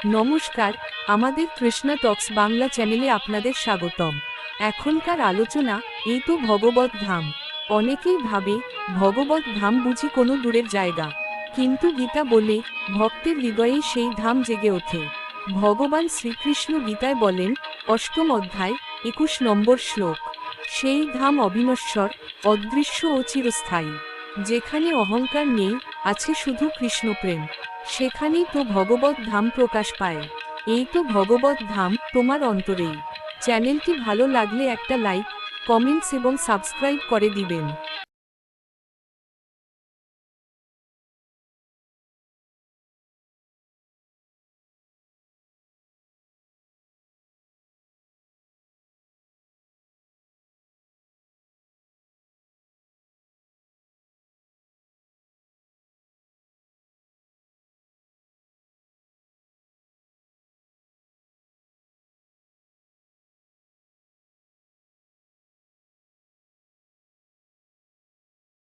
নমস্কার, আমাদের কৃষ্ণা টক্স বাংলা চ্যানেলে আপনাদের স্বাগতম। এখনকার আলোচনা, এই তো ভগবত ধাম। অনেকেই ভাবে ভগবত ধাম বুঝি কোনো দূরের জায়গা, কিন্তু গীতা বলে ভক্তের হৃদয়েই সেই ধাম জেগে ওঠে। ভগবান শ্রীকৃষ্ণ গীতায় বলেন, অষ্টম অধ্যায় 21 নম্বর শ্লোক, সেই ধাম অবিনশ্বর, অদৃশ্য ও চিরস্থায়ী। যেখানে অহংকার নেই, আছে শুধু কৃষ্ণপ্রেম, সেখানেই তো ভগবত ধাম প্রকাশ পায়। এই তো ভগবত ধাম তোমার অন্তরেই। চ্যানেলটি ভালো লাগলে একটা লাইক, কমেন্টস এবং সাবস্ক্রাইব করে দিবেন।